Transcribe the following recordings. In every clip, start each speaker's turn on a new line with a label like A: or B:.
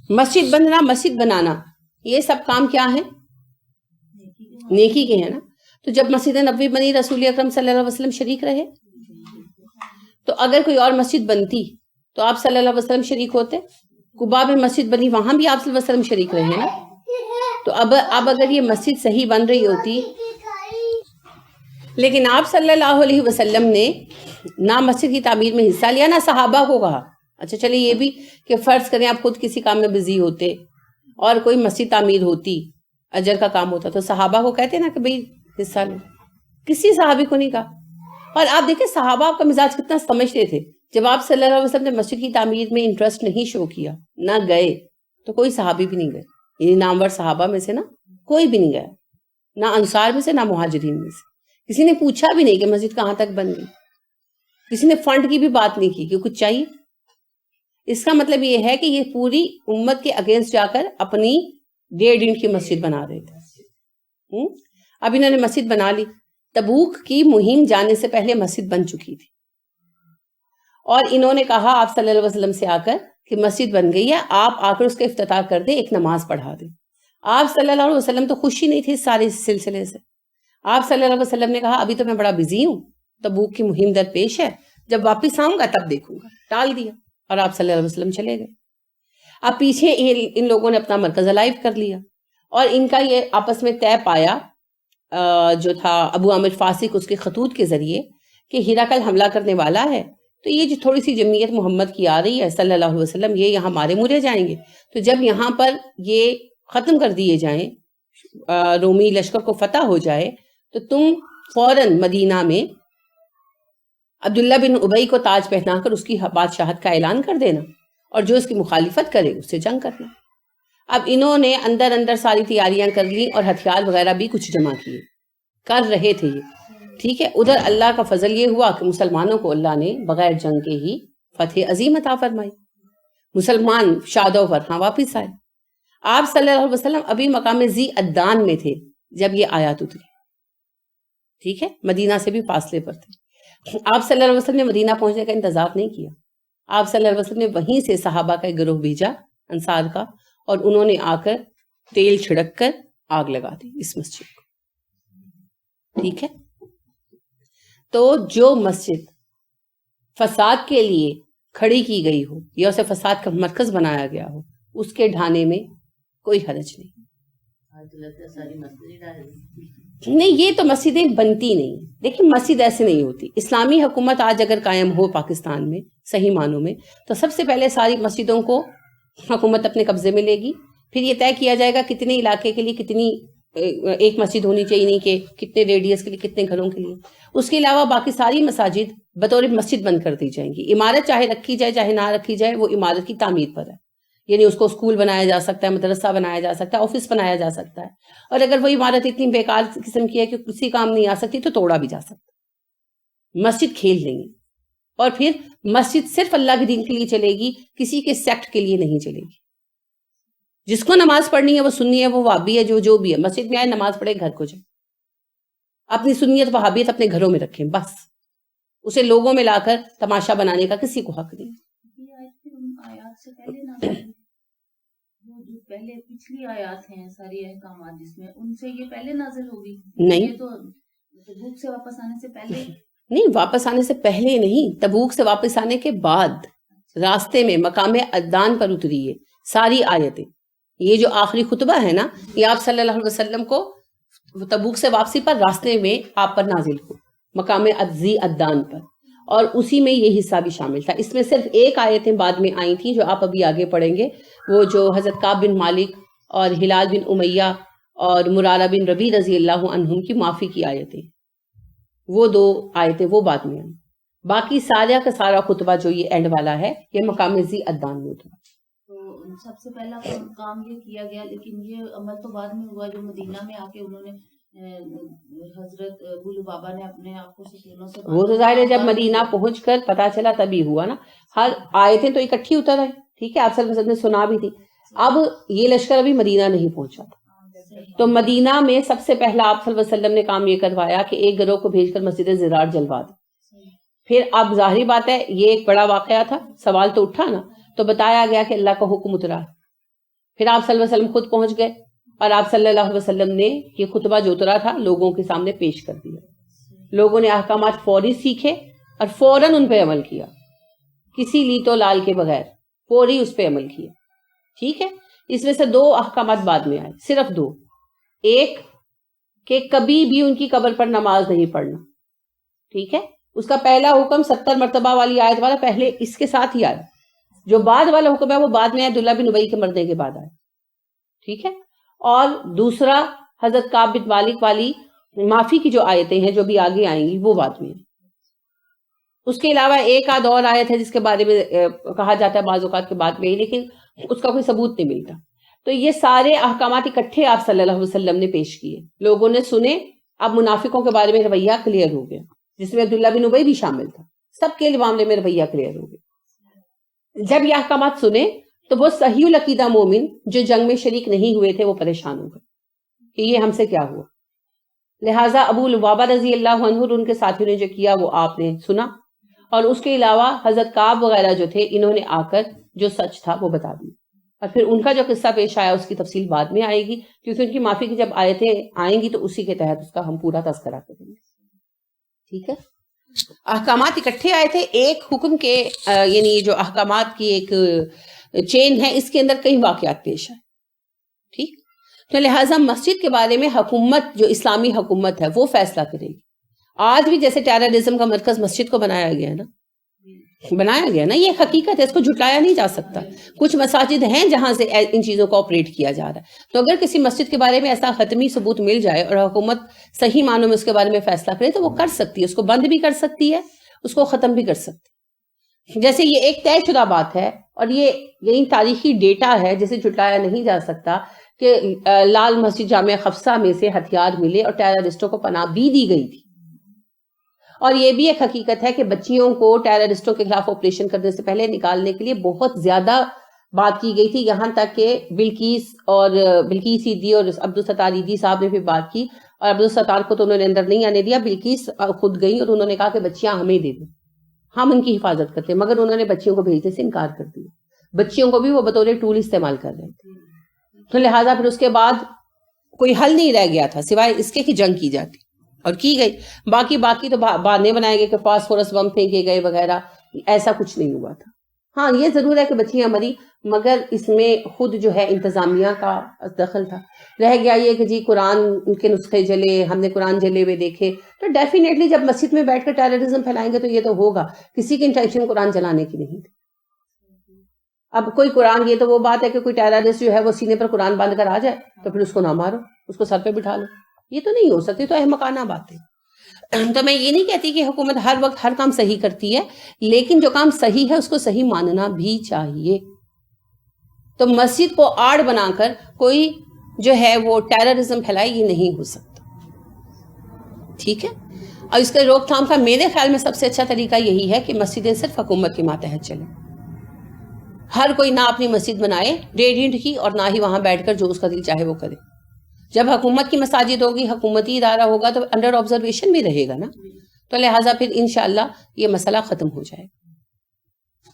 A: مسجد بننا، مسجد بنانا، یہ سب کام کیا ہے؟ نیکی کے ہیں نا. تو جب مسجد نبوی بنی رسول اکرم صلی اللہ علیہ وسلم شریک رہے. تو اگر کوئی اور مسجد بنتی تو آپ صلی اللہ علیہ وسلم شریک ہوتے. قباء میں مسجد بنی، وہاں بھی آپ صلی اللہ علیہ وسلم شریک رہے نا. تو اب اگر یہ مسجد صحیح بن رہی ہوتی، لیکن آپ صلی اللہ علیہ وسلم نے نہ مسجد کی تعمیر میں حصہ لیا، نہ صحابہ کو کہا. اچھا چلیے یہ بھی کہ فرض کریں آپ خود کسی کام میں بزی ہوتے اور کوئی مسجد تعمیر ہوتی، اجر کا کام ہوتا، تو صحابہ کو کہتے نا کہ بھئی حصہ لو. کسی صحابی کو نہیں کہا. اور آپ دیکھیں صحابہ آپ کا مزاج کتنا سمجھتے تھے. جب آپ صلی اللہ علیہ وسلم نے مسجد کی تعمیر میں انٹرسٹ نہیں شو کیا، نہ گئے، تو کوئی صحابی بھی نہیں گئے. یعنی نامور صحابہ میں سے نا کوئی بھی نہیں گیا، نہ انصار میں سے نہ مہاجرین میں سے. کسی نے پوچھا بھی نہیں کہ مسجد کہاں تک بن گئی. کسی نے فنڈ کی بھی بات نہیں کی کہ کچھ چاہیے. اس کا مطلب یہ ہے کہ یہ پوری امت کے اگینسٹ جا کر اپنی 1.5 اینٹ کی مسجد بنا رہے تھے. اب انہوں نے مسجد بنا لی. تبوک کی مہم جانے سے پہلے مسجد بن چکی تھی، اور انہوں نے کہا آپ صلی اللہ علیہ وسلم سے آ کر کہ مسجد بن گئی ہے، آپ آ کر اس کا افتتاح کر دیں، ایک نماز پڑھا دیں. آپ صلی اللہ علیہ وسلم تو خوشی نہیں تھی اس سارے سلسلے سے. آپ صلی اللہ علیہ وسلم نے کہا ابھی تو میں بڑا بزی ہوں، تبوک کی مہم در پیش ہے، جب واپس آؤں گا تب دیکھوں گا. ٹال دیا اور آپ صلی اللہ علیہ وسلم چلے گئے. اب پیچھے ان لوگوں نے اپنا مرکز الائیو کر لیا، اور ان کا یہ آپس میں طے پایا جو تھا ابو عامر فاسق اس کے خطوط کے ذریعے کہ ہرقل حملہ کرنے والا ہے، تو یہ جو تھوڑی سی جمعیت محمد کی آ رہی ہے صلی اللہ علیہ وسلم، یہ یہاں مارے مرے جائیں گے. تو جب یہاں پر یہ ختم کر دیے جائیں، رومی لشکر کو فتح ہو جائے، تو تم فوراً مدینہ میں عبداللہ بن ابی کو تاج پہنا کر اس کی بادشاہت کا اعلان کر دینا، اور جو اس کی مخالفت کرے اس سے جنگ کرنا. اب انہوں نے اندر اندر ساری تیاریاں کر لی اور ہتھیار وغیرہ بھی کچھ جمع کیے، کر رہے تھے یہ. ٹھیک ہے. ادھر اللہ کا فضل یہ ہوا کہ مسلمانوں کو اللہ نے بغیر جنگ کے ہی فتح عظیم عطا فرمائی. مسلمان شادو پر واپس آئے. آپ صلی اللہ علیہ وسلم ابھی مقام ذی عدان میں تھے جب یہ آیات اتری. ٹھیک ہے. مدینہ سے بھی فاصلے پر تھے. آپ صلی اللہ علیہ وسلم نے مدینہ پہنچنے کا انتظار نہیں کیا. آپ صلی اللہ علیہ وسلم نے وہیں سے صحابہ کا ایک گروہ بھیجا انصار کا، اور انہوں نے آ کر تیل چھڑک کر آگ لگا دی اس مسجد کو. ٹھیک ہے. تو جو مسجد فساد کے لیے کھڑی کی گئی ہو یا اسے فساد کا مرکز بنایا گیا ہو، اس کے ڈھانے میں کوئی حرج نہیں. نہیں، یہ تو مسجدیں بنتی نہیں. دیکھیں مسجد ایسے نہیں ہوتی. اسلامی حکومت آج اگر قائم ہو پاکستان میں صحیح معنوں میں، تو سب سے پہلے ساری مسجدوں کو حکومت اپنے قبضے میں لے گی. پھر یہ طے کیا جائے گا کتنے علاقے کے لیے کتنی ایک مسجد ہونی چاہیے، نہیں کہ کتنے ریڈیس کے لیے کتنے گھروں کے لیے. اس کے علاوہ باقی ساری مساجد بطور مسجد بند کر دی جائیں گی. عمارت چاہے رکھی جائے چاہے نہ رکھی جائے، وہ عمارت کی تعمیر پر ہے. یعنی اس کو اسکول بنایا جا سکتا ہے، مدرسہ بنایا جا سکتا ہے، آفس بنایا جا سکتا ہے. اور اگر وہ عمارت اتنی بیکار قسم کی ہے کہ کسی کام نہیں آ سکتی، تو توڑا بھی جا سکتا. مسجد کھیل لیں گے. اور پھر مسجد صرف اللہ کے دین کے لیے چلے گی، کسی کے سیکٹ کے لیے نہیں چلے گی. جس کو نماز پڑھنی ہے وہ سنی ہے، وہ وہابی ہے، جو بھی ہے، مسجد میں آئے نماز پڑھے، گھر کو جائے. اپنی سنیت وہابیت اپنے گھروں میں رکھیں بس. اسے لوگوں میں لا کر تماشا بنانے کا کسی کو حق نہیں.
B: پہلے پچھلی آیات ہیں ساری احکامات جس میں، ان سے یہ پہلے نازل ہوگی؟
A: نہیں،
B: تو تبوک سے واپس آنے سے پہلے
A: نہیں، واپس آنے سے پہلے نہیں، تبوک سے واپس آنے کے بعد راستے میں مقام عدان پر اتری ہے ساری آیتیں. یہ جو آخری خطبہ ہے نا، یہ آپ صلی اللہ علیہ وسلم کو تبوک سے واپسی پر راستے میں آپ پر نازل ہو، مقام ذی عدان پر. اور اسی میں یہ حصہ بھی شامل تھا. اس میں صرف ایک آیتیں بعد میں آئی تھیں جو آپ ابھی آگے پڑھیں گے، وہ جو حضرت کعب بن مالک اور ہلال بن امیہ اور مرارہ بن ربیع رضی اللہ عنہم کی معافی کی آیتیں، وہ 2 آیتیں وہ بعد میں آئیں. باقی سارا کا سارا خطبہ جو یہ اینڈ والا ہے، یہ مقام ذی عدان میں اترا.
B: تو سب سے پہلا کام یہ کیا گیا، لیکن یہ عمل تو بعد میں ہوا جو مدینہ میں آ کے انہوں نے حضرت ابو لبابہ نے اپنے آپ کو ستونوں سے،
A: وہ تو ظاہر ہے جب مدینہ پہنچ کر پتا چلا تبھی ہوا نا. ہر آیتیں تو اکٹھی اتر آئی. ٹھیک ہے. آپ صلی اللہ علیہ وسلم نے سنا بھی تھی. اب یہ لشکر ابھی مدینہ نہیں پہنچا تھا، تو مدینہ میں سب سے پہلا آپ صلی اللہ علیہ وسلم نے کام یہ کروایا کہ ایک گروہ کو بھیج کر مسجد زرار جلوا دے. پھر اب ظاہری بات ہے یہ ایک بڑا واقعہ تھا، سوال تو اٹھا نا، تو بتایا گیا کہ اللہ کا حکم اترا پھر آپ صلی اللہ علیہ وسلم خود پہنچ گئے اور آپ صلی اللہ علیہ وسلم نے یہ خطبہ جو اترا تھا لوگوں کے سامنے پیش کر دیا. لوگوں نے احکامات فوری سیکھے اور فوراً ان پہ عمل کیا, کسی لیت و لال کے بغیر فوری اس پہ عمل کیا. ٹھیک ہے, اس میں سے 2 احکامات بعد میں آئے, صرف 2. ایک کہ کبھی بھی ان کی قبر پر نماز نہیں پڑھنا. ٹھیک ہے, اس کا پہلا حکم 70 مرتبہ والی آیت والا پہلے اس کے ساتھ ہی آیا. جو بعد والا حکم ہے وہ بعد میں عبداللہ بن ابی کے مرنے کے بعد آیا. ٹھیک ہے, اور دوسرا حضرت کعب بن مالک والی معافی کی جو آیتیں ہیں جو بھی آگے آئیں گی وہ بعد میں. اس کے علاوہ ایک آدھ اور آیت ہے جس کے بارے میں کہا جاتا ہے بعض اوقات کے بعد میں, لیکن اس کا کوئی ثبوت نہیں ملتا. تو یہ سارے احکامات اکٹھے آپ صلی اللہ علیہ وسلم نے پیش کیے, لوگوں نے سنے. اب منافقوں کے بارے میں رویہ کلیئر ہو گیا, جس میں عبداللہ بن ابی بھی شامل تھا. سب کے معاملے میں رویہ کلیئر ہو گیا. جب یہ احکامات سنے تو وہ صحیح العقیدہ مومن جو جنگ میں شریک نہیں ہوئے تھے وہ پریشان ہو گئے کہ یہ ہم سے کیا ہوا. لہٰذا ابو لبابہ رضی اللہ عنہ اور ان کے ساتھیوں نے جو کیا وہ آپ نے سنا, اور اس کے علاوہ حضرت کعب وغیرہ جو تھے انہوں نے آ کر جو سچ تھا وہ بتا دیا. اور پھر ان کا جو قصہ پیش آیا اس کی تفصیل بعد میں آئے گی, کیونکہ ان کی معافی کی جب آیتیں آئیں گی تو اسی کے تحت اس کا ہم پورا تذکرہ کریں گے. ٹھیک ہے, احکامات اکٹھے آئے تھے ایک حکم کے, یعنی جو احکامات کی ایک چین ہے اس کے اندر کئی واقعات پیش آئے. ٹھیک, تو لہٰذا مسجد کے بارے میں حکومت جو اسلامی حکومت ہے وہ فیصلہ کرے گی. آج بھی جیسے ٹیررزم کا مرکز مسجد کو بنایا گیا نا, یہ حقیقت ہے, اس کو جھٹلایا نہیں جا سکتا. کچھ مساجد ہیں جہاں سے ان چیزوں کو آپریٹ کیا جا رہا ہے. تو اگر کسی مسجد کے بارے میں ایسا حتمی ثبوت مل جائے اور حکومت صحیح معنوں میں اس کے بارے میں فیصلہ کرے تو وہ کر سکتی ہے, اس کو بند بھی کر سکتی ہے, اس کو ختم بھی کر سکتی ہے. جیسے یہ ایک طے شدہ بات ہے اور یہ تاریخی ڈیٹا ہے جسے جھٹلایا نہیں جا سکتا کہ لال مسجد جامع خفصہ میں سے ہتھیار ملے اور ٹیررسٹوں کو پناہ بھی دی گئی تھی. اور یہ بھی ایک حقیقت ہے کہ بچیوں کو ٹیررسٹوں کے خلاف آپریشن کرنے سے پہلے نکالنے کے لیے بہت زیادہ بات کی گئی تھی, یہاں تک کہ بلقیس عیدی اور عبدالستار عیدی صاحب نے بھی بات کی, اور عبدالستار کو تو انہوں نے اندر نہیں آنے دیا. بلقیس خود گئی اور انہوں نے کہا کہ بچیاں ہمیں دے دیں, ہم ان کی حفاظت کرتے ہیں, مگر انہوں نے بچیوں کو بھیجنے سے انکار کر دیا. بچیوں کو بھی وہ بطور ٹول استعمال کر رہے تھے. تو لہٰذا پھر اس کے بعد کوئی حل نہیں رہ گیا تھا سوائے اس کے کہ جنگ کی جاتی, اور کی گئی. باقی تو بہانے بنائے گئے کہ فاسفورس بم پھینکے گئے وغیرہ, ایسا کچھ نہیں ہوا تھا. ہاں یہ ضرور ہے کہ بچیاں مری, مگر اس میں خود جو ہے انتظامیہ کا دخل تھا. رہ گیا یہ کہ جی قرآن کے نسخے جلے, ہم نے قرآن جلے ہوئے دیکھے, تو ڈیفینیٹلی جب مسجد میں بیٹھ کر ٹیررزم پھیلائیں گے تو یہ تو ہوگا. کسی کی انٹینشن قرآن جلانے کی نہیں تھی. اب کوئی قرآن, یہ تو وہ بات ہے کہ کوئی ٹیررسٹ جو ہے وہ سینے پر قرآن باندھ کر آ جائے تو پھر اس کو نہ مارو, اس کو سر پہ بٹھا لو, یہ تو نہیں ہو سکتی. تو احمقانہ باتیں. تو میں یہ نہیں کہتی کہ حکومت ہر وقت ہر کام صحیح کرتی ہے, لیکن جو کام صحیح ہے اس کو صحیح ماننا بھی چاہیے. تو مسجد کو آڑ بنا کر کوئی جو ہے وہ ٹیررزم پھیلائے, یہ نہیں ہو سکتا. ٹھیک ہے, اور اس کے روک تھام کا میرے خیال میں سب سے اچھا طریقہ یہی ہے کہ مسجدیں صرف حکومت کے ماتحت چلیں. ہر کوئی نہ اپنی مسجد بنائے ریڈینٹ کی, اور نہ ہی وہاں بیٹھ کر جو اس کا دل چاہے وہ کرے. جب حکومت کی مساجد ہوگی, حکومتی ادارہ ہوگا, تو انڈر آبزرویشن بھی رہے گا نا. تو لہٰذا پھر انشاءاللہ یہ مسئلہ ختم ہو جائے گا.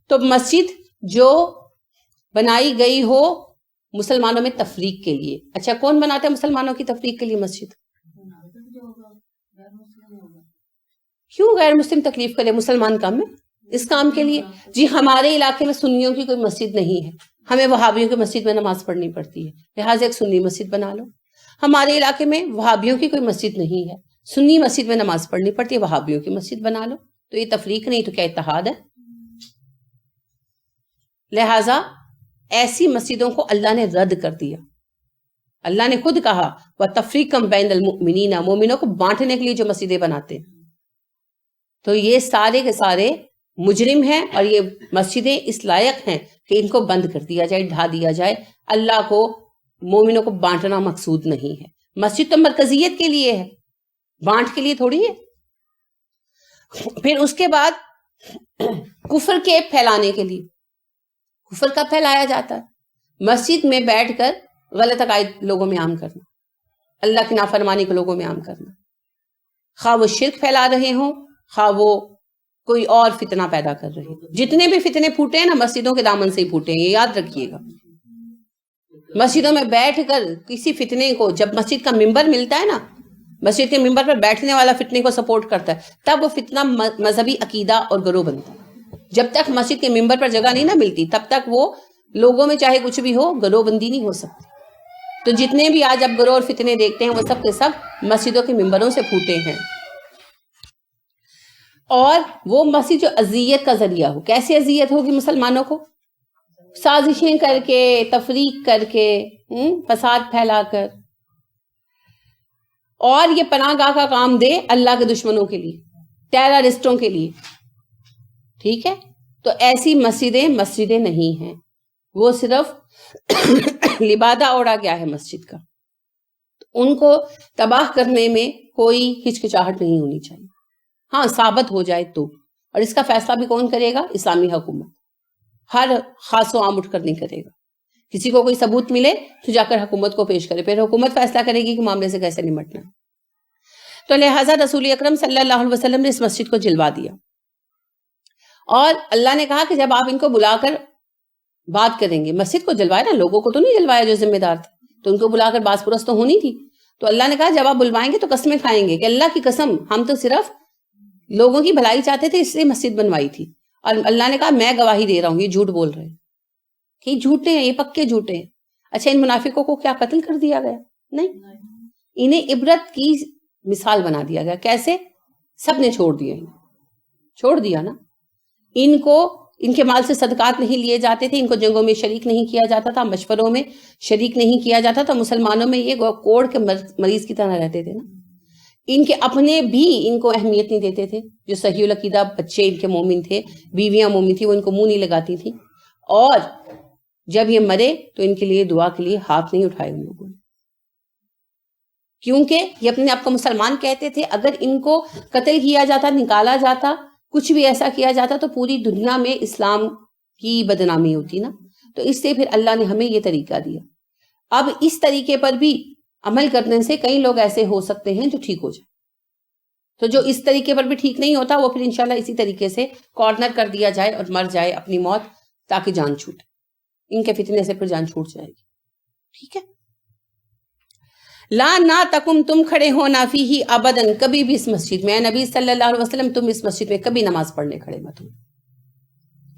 A: تو مسجد جو بنائی گئی ہو مسلمانوں میں تفریق کے لیے, اچھا کون بناتا ہے مسلمانوں کی تفریق کے لیے مسجد؟ کیوں غیر مسلم تکلیف کرے, مسلمان کم ہے اس کام کے لیے؟ جی ہمارے علاقے میں سنیوں کی کوئی مسجد نہیں ہے, ہمیں وہابیوں کی مسجد میں نماز پڑھنی پڑتی ہے, لہٰذا ایک سنی مسجد بنا لو. ہمارے علاقے میں وہابیوں کی کوئی مسجد نہیں ہے, سنی مسجد میں نماز پڑھنی پڑتی ہے, وہابیوں کی مسجد بنا لو. تو یہ تفریق نہیں تو کیا اتحاد ہے؟ لہٰذا ایسی مسجدوں کو اللہ نے رد کر دیا. اللہ نے خود کہا وَتَفْرِيقًا بَيْنَ الْمُؤْمِنِينَ, مومنوں کو بانٹنے کے لیے جو مسجدیں بناتے ہیں. تو یہ سارے کے سارے مجرم ہیں, اور یہ مسجدیں اس لائق ہیں کہ ان کو بند کر دیا جائے, ڈھا دیا جائے. اللہ کو مومنوں کو بانٹنا مقصود نہیں ہے. مسجد تو مرکزیت کے لیے ہے, بانٹ کے لیے تھوڑی ہے. پھر اس کے بعد کفر کے پھیلانے کے لیے, کفر کا پھیلایا جاتا ہے مسجد میں بیٹھ کر غلط عقائد لوگوں میں عام کرنا, اللہ کی نافرمانی کو لوگوں میں عام کرنا, خواہ وہ شرک پھیلا رہے ہوں, خواہ وہ کوئی اور فتنہ پیدا کر رہے ہیں. جتنے بھی فتنے پھوٹے ہیں نا مسجدوں کے دامن سے ہی پھوٹے ہیں, یہ یاد رکھیے گا. مسجدوں میں بیٹھ کر کسی فتنے کو, جب مسجد کا ممبر ملتا ہے نا, مسجد کے ممبر پر بیٹھنے والا فتنے کو سپورٹ کرتا ہے, تب وہ فتنہ مذہبی عقیدہ اور گروہ بنتا ہے. جب تک مسجد کے ممبر پر جگہ نہیں نہ ملتی تب تک وہ لوگوں میں چاہے کچھ بھی ہو, گروہ بندی نہیں ہو سکتی. تو جتنے بھی آج اب گروہ اور فتنے دیکھتے ہیں وہ سب کے سب مسجدوں کے ممبروں سے پھوٹے ہیں. اور وہ مسجد جو اذیت کا ذریعہ ہو, کیسے اذیت ہوگی مسلمانوں کو؟ سازشیں کر کے, تفریق کر کے, فساد پھیلا کر, اور یہ پناہ گاہ کا کام دے اللہ کے دشمنوں کے لیے, ٹیررسٹوں کے لیے. ٹھیک ہے, تو ایسی مسجدیں نہیں ہیں, وہ صرف لبادہ اوڑا گیا ہے مسجد کا. ان کو تباہ کرنے میں کوئی ہچکچاہٹ نہیں ہونی چاہیے. ہاں ثابت ہو جائے تو, اور اس کا فیصلہ بھی کون کرے گا؟ اسلامی حکومت. ہر خاص و عام اٹھ کر نہیں کرے گا. کسی کو کوئی ثبوت ملے تو جا کر حکومت کو پیش کرے, پھر حکومت فیصلہ کرے گی کہ معاملے سے کیسے نمٹنا. تو لہٰذا رسول اکرم صلی اللہ علیہ وسلم نے اس مسجد کو جلوا دیا, اور اللہ نے کہا کہ جب آپ ان کو بلا کر بات کریں گے, مسجد کو جلوایا نا, لوگوں کو تو نہیں جلوایا جو ذمہ دار تھے, تو ان کو بلا کر باز پرست تو ہونی تھی. تو اللہ نے کہا جب آپ بلوائیں گے تو قسمیں کھائیں گے کہ اللہ کی قسم ہم تو صرف لوگوں کی بھلائی چاہتے تھے, اس لیے مسجد بنوائی تھی. اور اللہ نے کہا میں گواہی دے رہا ہوں یہ جھوٹ بول رہے ہیں, کہ یہ جھوٹے ہیں, یہ پکے جھوٹے ہیں. اچھا ان منافقوں کو کیا قتل کر دیا گیا؟ نہیں, انہیں عبرت کی مثال بنا دیا گیا. کیسے؟ سب نے چھوڑ دیا نا. ان کو ان کے مال سے صدقات نہیں لیے جاتے تھے, ان کو جنگوں میں شریک نہیں کیا جاتا تھا, مشوروں میں شریک نہیں کیا جاتا تھا. مسلمانوں میں یہ کوڑ کے مریض کی طرح رہتے تھے نا. ان کے اپنے بھی ان کو اہمیت نہیں دیتے تھے. جو صحیح العقیدہ بچے ان کے مومن تھے, بیویاں مومن تھی, وہ ان کو منہ نہیں لگاتی تھی. اور جب یہ مرے تو ان کے لیے دعا کے لیے ہاتھ نہیں اٹھائے ان لوگوں نے, کیونکہ یہ اپنے آپ کو مسلمان کہتے تھے. اگر ان کو قتل کیا جاتا, نکالا جاتا, کچھ بھی ایسا کیا جاتا تو پوری دنیا میں اسلام کی بدنامی ہوتی نا. تو اس سے پھر اللہ نے ہمیں یہ طریقہ دیا. اب اس طریقے پر بھی عمل کرنے سے کئی لوگ ایسے ہو سکتے ہیں جو ٹھیک ہو جائے. تو جو اس طریقے پر بھی ٹھیک نہیں ہوتا وہ پھر انشاءاللہ اسی طریقے سے کارنر کر دیا جائے اور مر جائے اپنی موت, تاکہ جان چھوٹے. ان کے فتنے سے پھر جان چھوٹ جائے گی. ٹھیک ہے. لا نہ تکم, تم کھڑے ہو, نہ فیہ ابدن, کبھی بھی اس مسجد میں, نبی صلی اللہ علیہ وسلم تم اس مسجد میں کبھی نماز پڑھنے کھڑے مت ہو.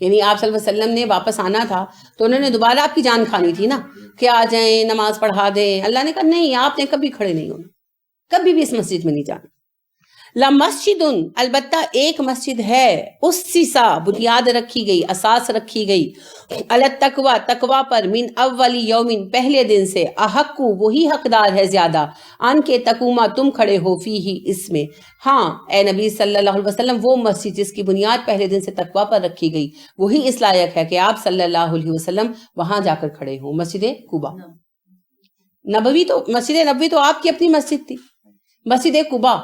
A: یعنی آپ صلی اللہ علیہ وسلم نے واپس آنا تھا تو انہوں نے دوبارہ آپ کی جان کھانی تھی نا, کہ آ جائیں نماز پڑھا دیں. اللہ نے کہا نہیں, آپ نے کبھی کھڑے نہیں ہونا, کبھی بھی اس مسجد میں نہیں جانا. لا مسجد, البتہ ایک مسجد ہے, اسسا, بنیاد رکھی گئی, اساس رکھی گئی, علی التقوی, تقوی پر, من اول یومن, پہلے دن سے, احق, وہی حقدار ہے زیادہ, ان کے تقوما, تم کھڑے ہو, فیہ, اس میں. ہاں اے نبی صلی اللہ علیہ وسلم, وہ مسجد جس کی بنیاد پہلے دن سے تقوی پر رکھی گئی, وہی اس لائق ہے کہ آپ صلی اللہ علیہ وسلم وہاں جا کر کھڑے ہوں. مسجد قباء نبوی, تو مسجد نبوی تو آپ کی اپنی مسجد تھی. مسجد قباء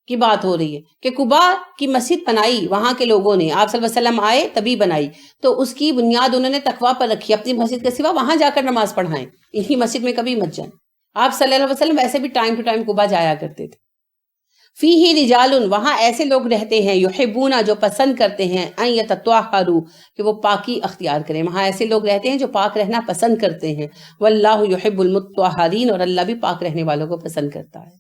A: کی بات ہو رہی ہے کہ قباء کی مسجد بنائی وہاں کے لوگوں نے, آپ صلی اللہ علیہ وسلم آئے تبھی بنائی, تو اس کی بنیاد انہوں نے تقوی پر رکھی. اپنی مسجد کے سوا وہاں جا کر نماز پڑھائیں, ان کی مسجد میں کبھی مت جائیں. آپ صلی اللہ علیہ وسلم ویسے بھی ٹائم ٹو ٹائم قباء جایا کرتے تھے. فیہ رجال, وہاں ایسے لوگ رہتے ہیں, یحبون, جو پسند کرتے ہیں, ان یتطہروا, کہ وہ پاکی اختیار کریں. وہاں ایسے لوگ رہتے ہیں جو پاک رہنا پسند کرتے ہیں. واللہ یحب المطہرین, اور اللہ بھی پاک رہنے والوں کو پسند کرتا ہے.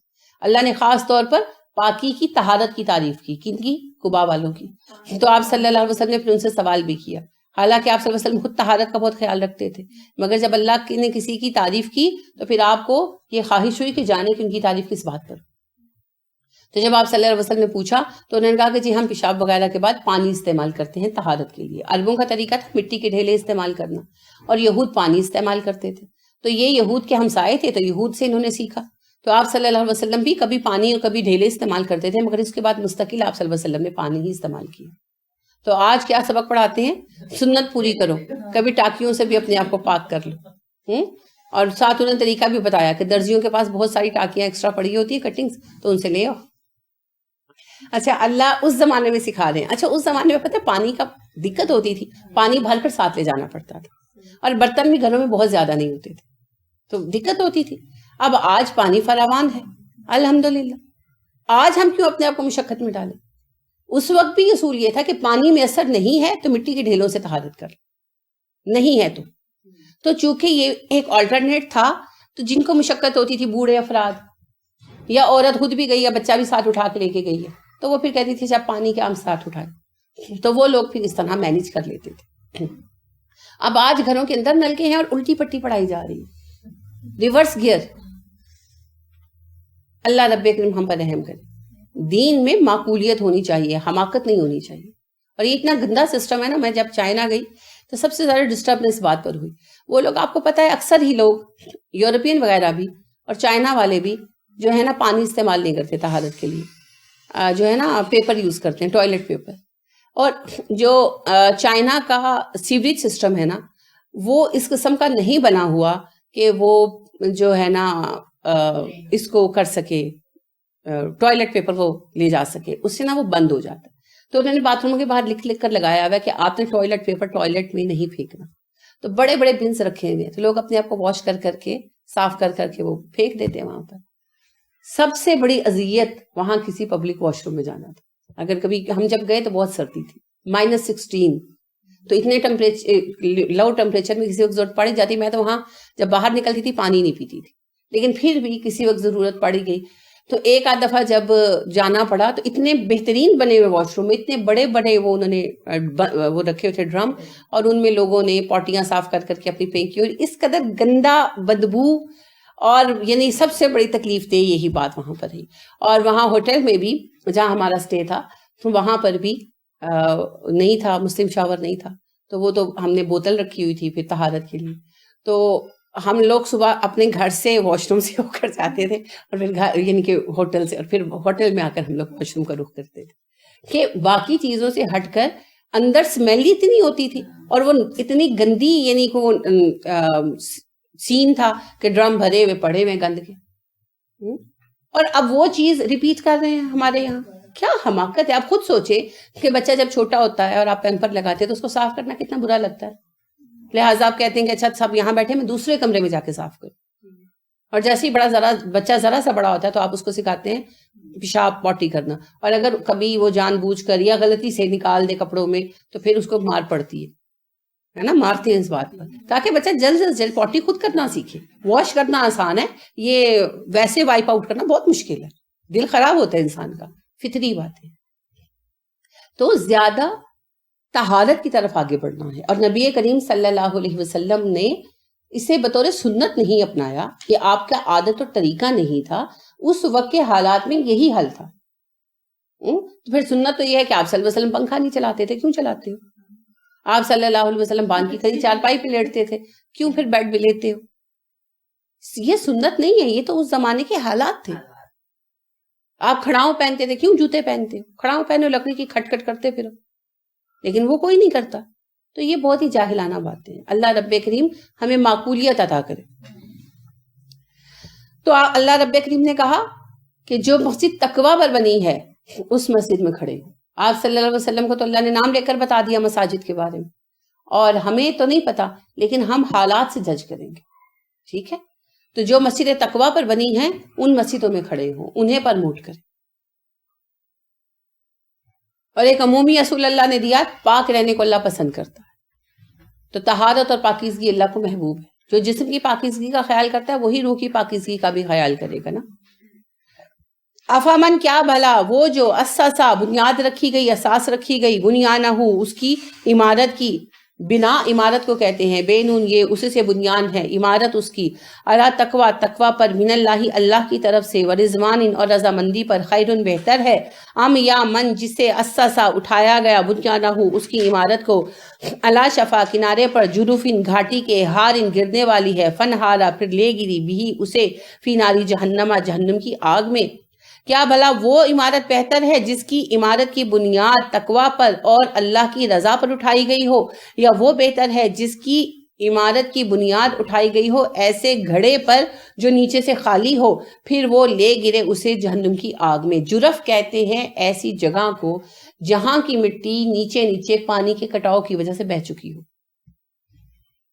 A: اللہ نے خاص طور پر پاکی کی, طہارت کی تعریف کی. کن کی؟ قباء والوں کی. تو آپ صلی اللہ علیہ وسلم نے پھر ان سے سوال بھی کیا, حالانکہ آپ صلی اللہ علیہ وسلم خود طہارت کا بہت خیال رکھتے تھے, مگر جب اللہ نے کسی کی تعریف کی تو پھر آپ کو یہ خواہش ہوئی کہ جانے کہ ان کی تعریف کس بات پر. تو جب آپ صلی اللہ علیہ وسلم نے پوچھا تو انہوں نے کہا کہ جی ہم پیشاب وغیرہ کے بعد پانی استعمال کرتے ہیں طہارت کے لیے. عربوں کا طریقہ تھا مٹی کے ڈھیلے استعمال کرنا, اور یہود پانی استعمال کرتے تھے. تو یہ یہود کے ہمسائے تھے, تو یہود سے انہوں نے سیکھا. تو آپ صلی اللہ علیہ وسلم بھی کبھی پانی اور کبھی ڈھیلے استعمال کرتے تھے, مگر اس کے بعد مستقل آپ صلی اللہ علیہ وسلم نے پانی ہی استعمال کیا. تو آج کیا سبق پڑھاتے ہیں؟ سنت پوری کرو, کبھی ٹاکیوں سے بھی اپنے آپ کو پاک کر لو. اور ساتھ انہوں نے طریقہ بھی بتایا کہ درزیوں کے پاس بہت ساری ٹاکیاں ایکسٹرا پڑی ہوتی ہیں, کٹنگز, تو ان سے لے آؤ. اچھا اللہ اس زمانے میں سکھا دیں. اچھا اس زمانے میں پتہ ہے پانی کا دقت ہوتی تھی, پانی بھر کر ساتھ لے جانا پڑتا تھا, اور برتن بھی گھروں میں بہت زیادہ نہیں ہوتے تھے, تو دقت ہوتی تھی. اب آج پانی فراوان ہے الحمدللہ. آج ہم کیوں اپنے آپ کو مشقت میں ڈالیں؟ اس وقت بھی اصول یہ تھا کہ پانی میں اثر نہیں ہے تو مٹی کے ڈھیلوں سے طہارت کر، نہیں ہے تو چونکہ یہ ایک آلٹرنیٹ تھا، تو جن کو مشقت ہوتی تھی، بوڑھے افراد یا عورت خود بھی گئی یا بچہ بھی ساتھ اٹھا کے لے کے گئی ہے، تو وہ پھر کہتی تھی جب پانی کے ہم ساتھ اٹھائے، تو وہ لوگ پھر اس طرح مینیج کر لیتے تھے. اب آج گھروں کے اندر نلکے ہیں اور الٹی پٹی پڑھائی جا رہی ہے، ریورس گیئر. اللہ رب کریم ہم پر رحم کرے. دین میں معقولیت ہونی چاہیے، حماقت نہیں ہونی چاہیے. اور یہ اتنا گندا سسٹم ہے نا. میں جب چائنا گئی تو سب سے زیادہ ڈسٹرب اس بات پر ہوئی. وہ لوگ، آپ کو پتہ ہے اکثر ہی لوگ یورپین وغیرہ بھی اور چائنا والے بھی جو ہے نا پانی استعمال نہیں کرتے طہارت کے لیے، جو ہے نا پیپر یوز کرتے ہیں، ٹوائلٹ پیپر. اور جو چائنا کا سیوریج سسٹم ہے نا وہ اس قسم کا نہیں بنا ہوا کہ وہ جو ہے نا اس کو کر سکے، ٹوائلٹ پیپر وہ لے جا سکے، اس سے نا وہ بند ہو جاتا ہے. تو انہوں نے باتھ روموں کے باہر لکھ کر لگایا ہوا ہے کہ آپ نے ٹوائلٹ پیپر ٹوائلٹ میں نہیں پھینکنا. تو بڑے بڑے بنس رکھے ہوئے ہیں، تو لوگ اپنے آپ کو واش کر کے صاف کر کے وہ پھینک دیتے ہیں وہاں پر. سب سے بڑی اذیت وہاں کسی پبلک واش روم میں جانا تھا. اگر کبھی ہم جب گئے تو بہت سردی تھی، -16، تو اتنے لو ٹیمپریچر میں کسی وقت ضرورت پڑ جاتی. میں تو وہاں جب باہر نکلتی تھی پانی نہیں پیتی تھی، لیکن پھر بھی کسی وقت ضرورت پڑ گئی تو ایک آدھ دفعہ جب جانا پڑا تو اتنے بہترین بنے ہوئے واش روم میں، اتنے بڑے بڑے وہ انہوں نے وہ رکھے ہوئے تھے ڈرم، اور ان میں لوگوں نے پوٹیاں صاف کر کے اپنی پھینکی. اور اس قدر گندا بدبو، اور یعنی سب سے بڑی تکلیف دہ یہی بات وہاں پر ہے. اور وہاں ہوٹل میں بھی جہاں ہمارا اسٹے تھا تو وہاں پر بھی نہیں تھا، مسلم شاور نہیں تھا. تو وہ تو ہم نے بوتل رکھی ہوئی تھی پھر طہارت کے لیے. تو ہم لوگ صبح اپنے گھر سے واش روم سے ہو کر جاتے تھے اور پھر گھر یعنی کہ ہوٹل سے، اور پھر ہوٹل میں آ کر ہم لوگ واش روم کا رخ کرتے تھے کہ باقی چیزوں سے ہٹ کر اندر اسمیل ہی اتنی ہوتی تھی اور وہ اتنی گندی یعنی کہ وہ سین تھا کہ ڈرم بھرے ہوئے پڑے ہوئے گند کے. اور اب وہ چیز ریپیٹ کر رہے ہیں ہمارے یہاں. کیا حماقت ہے. آپ خود سوچے کہ بچہ جب چھوٹا ہوتا ہے اور آپ پیمپر لگاتے ہیں تو اس کو صاف کرنا کتنا برا لگتا ہے. لہٰذا آپ کہتے ہیں کہ اچھا سب یہاں بیٹھے میں دوسرے کمرے میں جا کے صاف کروں. اور جیسے ہی بچہ ذرا سا بڑا ہوتا ہے تو آپ اس کو سکھاتے ہیں پیشاب پوٹی کرنا. اور اگر کبھی وہ جان بوجھ کر یا غلطی سے نکال دے کپڑوں میں تو پھر اس کو مار پڑتی ہے نا. مارتے ہیں اس بات پر تاکہ بچہ جلد سے جلد پوٹی خود کرنا سیکھے. واش کرنا آسان ہے، یہ ویسے وائپ آؤٹ کرنا بہت مشکل ہے. دل خراب ہوتا ہے انسان کا، فطری بات ہے. تو زیادہ طہارت کی طرف آگے بڑھنا ہے. اور نبی کریم صلی اللہ علیہ وسلم نے اسے بطور سنت نہیں اپنایا کہ آپ کا عادت اور طریقہ نہیں تھا. اس وقت کے حالات میں یہی حل تھا. تو پھر سنت تو یہ ہے کہ آپ صلی اللہ علیہ وسلم پنکھا نہیں چلاتے تھے، کیوں چلاتے ہو؟ آپ صلی اللہ علیہ وسلم باندھ کی کھڑی چارپائی پہ لیٹتے تھے، کیوں پھر بیڈ پہ لیٹتے ہو؟ یہ سنت نہیں ہے، یہ تو اس زمانے کے حالات تھے. آپ کھڑاؤں پہنتے تھے، کیوں جوتے پہنتے ہو؟ کھڑاؤں پہنو، لکڑی کی کھٹ کھٹ کرتے پھرو. لیکن وہ کوئی نہیں کرتا. تو یہ بہت ہی جاہلانہ باتیں ہیں. اللہ رب کریم ہمیں معقولیت عطا کرے. تو اللہ رب کریم نے کہا کہ جو مسجد تقویٰ پر بنی ہے اس مسجد میں کھڑے ہو. آپ صلی اللہ علیہ وسلم کو تو اللہ نے نام لے کر بتا دیا مساجد کے بارے میں، اور ہمیں تو نہیں پتا، لیکن ہم حالات سے جج کریں گے. ٹھیک ہے؟ تو جو مسجد تقویٰ پر بنی ہیں ان مسجدوں میں کھڑے ہوں، انہیں پرموٹ کریں. اور ایک عمومی اصول اللہ نے دیا، پاک رہنے کو اللہ پسند کرتا ہے. تو طہارت اور پاکیزگی اللہ کو محبوب ہے. جو جسم کی پاکیزگی کا خیال کرتا ہے وہی روح کی پاکیزگی کا بھی خیال کرے گا نا. افامن کیا بھلا وہ جو اساسا بنیاد رکھی گئی، اساس رکھی گئی، بنیانہ اس کی عمارت کی. بنا عمارت کو کہتے ہیں، بے نون یہ اسی سے بنیان ہے، عمارت اس کی. علی تقویٰ تقویٰ پر، من اللہ اللہ کی طرف سے، ورضوان اور رضامندی پر، خیرن بہتر ہے. ام یا من جسے اساسا اٹھایا گیا، بنیانہ اس کی عمارت کو، علی شفا کنارے پر، جروفن گھاٹی کے، ہارن گرنے والی ہے، فنہارا پھر لے گری، بھی اسے، فی ناری جہنم جہنم کی آگ میں. کیا بھلا وہ عمارت بہتر ہے جس کی عمارت کی بنیاد تقویٰ پر اور اللہ کی رضا پر اٹھائی گئی ہو، یا وہ بہتر ہے جس کی عمارت کی بنیاد اٹھائی گئی ہو ایسے گھڑے پر جو نیچے سے خالی ہو، پھر وہ لے گرے اسے جہنم کی آگ میں. جرف کہتے ہیں ایسی جگہ کو جہاں کی مٹی نیچے نیچے پانی کے کٹاؤ کی وجہ سے بہہ چکی ہو.